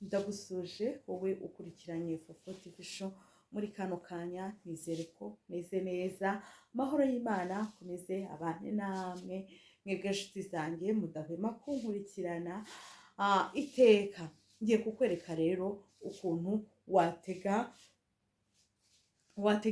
Ndagusuje wowe ukurikiranye Fofo TV show muri kano kanya, nizere ko meze neza, amahoro y'Imana akomeze abane namwe mwebwe nshuti zanjye mudahwema kunkurikirana iteka. Ngiye kukwereka rero ukuntu watega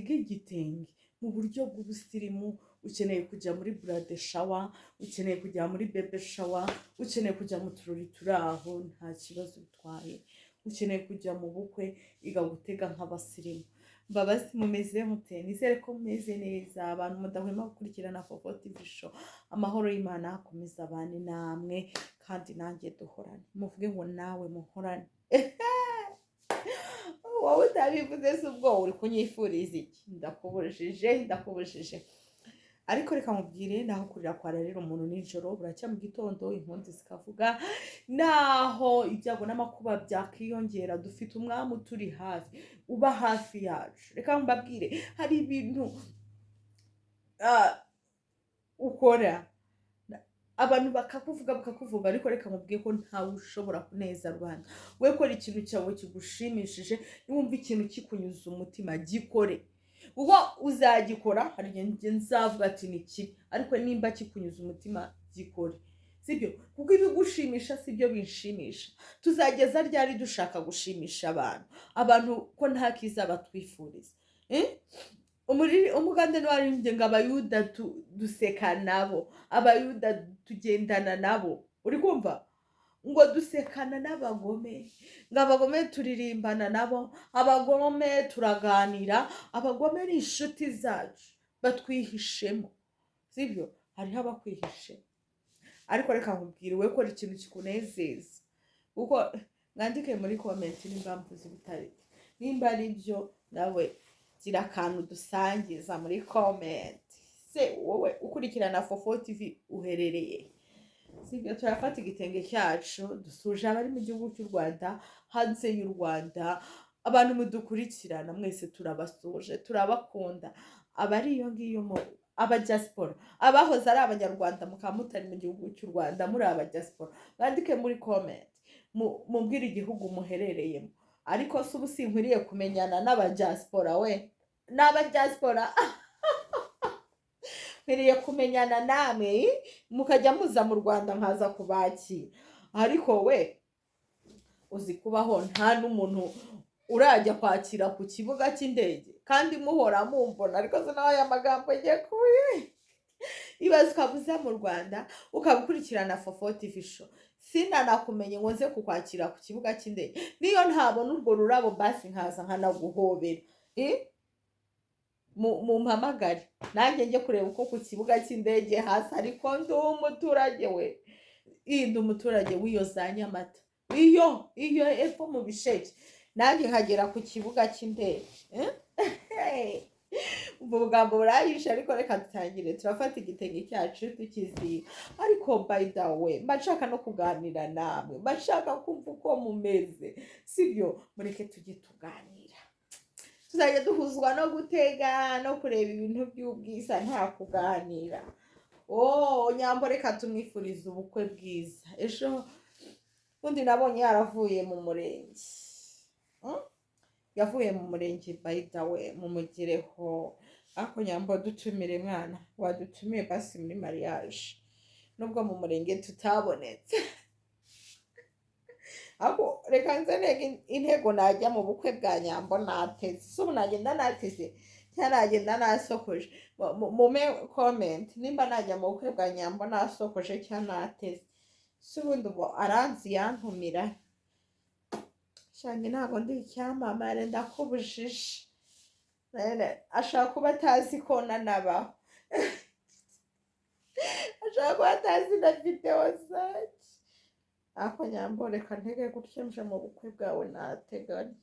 igitenge mu buryo bw'ubusirimu. Ukeneye kujya muri brade shower, ukeneye kujya muri bebe shower, ukeneye kujya mu turori turaho nta kibazo bitwaye, ukeneye kujya mu bukwe igagutega nk'abasirimu. Mbabazi mumeze mute? Nizere ko mumeze neza, abantu mudahwema gukurikirana Fofo TV show. Amahoro y'Imana akomeza abane namwe kandi nanjye duhorane. Muvuge ngo nawe muhorane. Wowe utabivuze se ubwo uri kunyifuriza iki? Ndakubujije. Ariko reka mubwire, naho kurira kwara rero umuntu nijoro buracya mu gitondo impunzi zikavuga, naho ibyago n'amakuba byakiyongera dufite umwami turi hafi, uba hafi yacu. Reka mbabwire, hari ibintu ukora abantu bakakuvuga, ariko reka mubwiye ko ntawe ushobora kuneza rubanda. We kora ikintu cyawe kigushimishije, niwumva ikintu kikunyuza umutima gikore, uwo uzagikora. Hari igihe nzavuga ati ni kibi, ariko nimba kikunyuza umutima gikore, sibyo? Kuko ibigushimisha sibyo binshimisha. Tuzageza ryari dushaka gushimisha abantu ko nta kiza batwifuriza? Umugande n'uwaririmbye ngo abayuda duseka nabo, abayuda tugendana nabo. Uri kumva ngo dusekana n'abagome, ngo abagome turirimbana nabo, abagome turaganira, abagome ni inshuti zacu batwihishemo, sibyo? Hariho abakwihishe. Ariko reka nkubwire, we kora ikintu kikunezeza, kuko mwandike muri comment nimba mvuze bitari, nimba ari byo nawe gira akantu dusangiza muri comment. Se wowe ukurikirana Fofo TV uherereye, sibyo? Turafata igitenge cyacu dusuje abari mu gihugu cy'u Rwanda, hanze y'u Rwanda, abantu mudukurikirana mwese turabasuje, turabakunda. Abari iyo ngiyo mu abadiaspora, abahoze ari abanyarwanda mukaba mutari mu gihugu cy'u Rwanda muri abadiaspora, bandike muri comment mubwire igihugu muherereyemo. Ariko se ubu sinkwiriye kumenyana n'abadiaspora? We n'abadiaspora nkwiriye kumenyana namwe, mukajya muza mu Rwanda nkaza kubakira. Ariko we uzi kubaho nta n'umuntu urajya kwakira ku kibuga cy'indege, kandi muhora mumbona. Ariko se nawe aya magambo ngiye kuye ibaze ukabuza mu Rwanda ukabukurikirana Fofo TV show, sinanakumenye ngo nze kukwakira ku kibuga cy'indege. Niyo ntabona urwo rurabo basi nkaza nkanaguhobera, mumpamagare nanjye njye kureba uko ku kibuga cy'indege hasi. Ariko ndi umuturage we, ndi umuturage w'iyo za Nyamata, iyo epfo mu Bisheke, nanjye nkagera ku kibuga cy'indege. Ubwo bugambo burayisha. Ariko reka dutangire. Turafata igitenge cyacu tukiziba. Ariko by the way, mbashaka no kuganira namwe, mbashaka kumva uko mumeze, sibyo? Mureke tujye tuganira, tuzajya duhuzwa no gutega no kureba ibintu by'ubwiza, nta kuganira. Nyambo reka tumwifuriza ubukwe bwiza. Ejo undi nabonye yaravuye mu murenge, yavuye mu murenge by the way, mumugireho. Ako Nyambo dutumire mwana, wadutumiye basi muri mariage, nubwo mu murenge tutabonetse. Ako reka nzerege intego najya mu bukwe bwa Nyambo nateze. So ubu nagenda nateze cyangwa nagenda nasokoje? Mume comment nimba najya mu bukwe bwa Nyambo nasokoje cyangwa nateze. So ubundi ubwo aranzi yantumira, shange ntabwo ndi icyamamare, ndakubujije. Ashaka kuba atazi ko nanabaho, ashaka kuba atazi na video zacu. Ako Nyambo reka ntege gutya nje mu bukwe bwawe nateganya.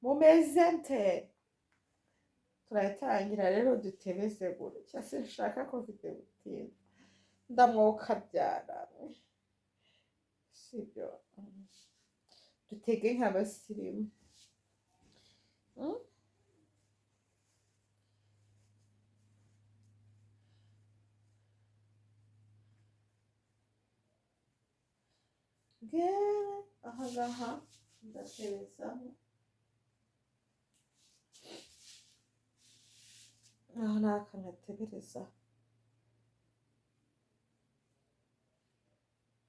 Mumeze nte? Turatangira rero dutebeze gutya, sinshaka ko video butinda, ndamwoka byara, sibyo? Dutege nk'abasirimu. ngere aha ngaha ndaterezaho, aha ni akanatebereza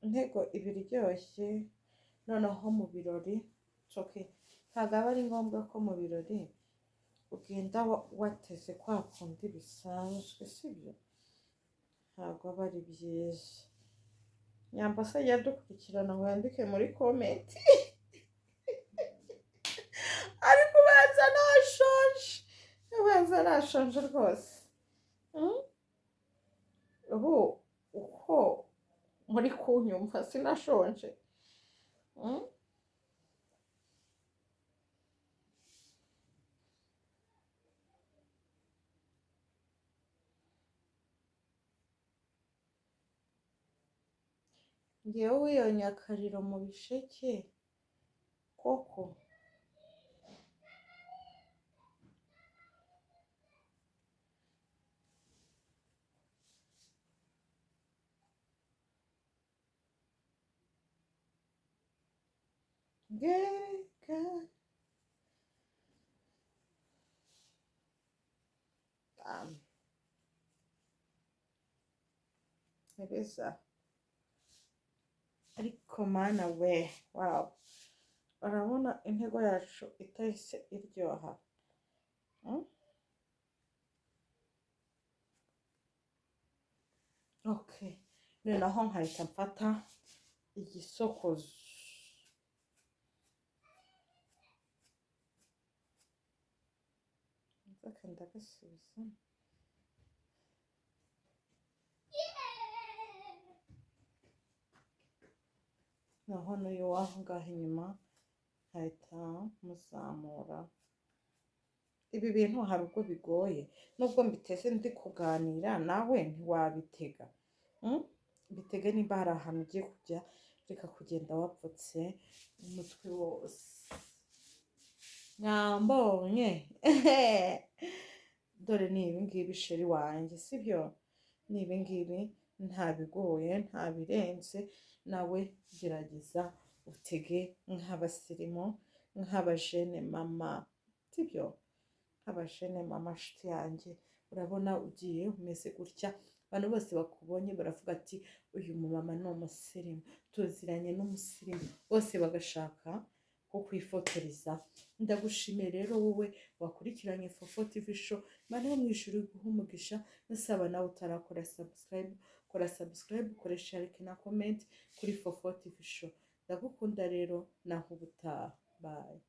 intego iba iryoshye. Noneho mu birori ntabwo aba ari ngombwa ko mu birori ugenda wateze kwa kundi bisanzwe, sibyo? Ntabwo aba ari byiza. Nyambasa yadukurikirana ngo yandike muri komenti ariko ubanza nashonje, ubanza nashonje rwose. Ubu uko muri kunyumva sinashonje? Ngewe wiyonye akariro mu bisheke koko? Ngeka nibeza ariko mana we, wow, urabona intego yacu itahise iryoha. Okay, noneho nkahita mfata igisokozo, ndagasubiza. Naho n'uyu w'aho ngaho inyuma nkahita muzamura. Ibi bintu hari ubwo bigoye, nubwo mbiteze ndi kuganira nawe ntiwabitega. Bitege niba hari ahantu ugiye kujya, reka kugenda wapfutse umutwe wose. Mwambonye dore ni ibingibi sheri wanjye, sibyo? Ni ibingibi, nta bigoye nta birenze. Nawe gerageza utege nk'abasirimu, nk'abajene mama, sibyo? Nk'abajene mama nshuti yanjye, urabona ugiye umeze gutya, abantu bose bakubonye baravuga ati uyu mumama ni umusirimu, tuziranye n'umusirimu, bose bagashaka ko kwifotoreza. Ndagushimiye rero wowe wakurikiranye Fofo TV show, Imana yo mu ijuru iguhe umugisha. Nasaba nawe utarakora subscribe, kora subscribe, kora share na comment kuri Fofo TV show. Ndagukunda rero, naho ubutaha, bye.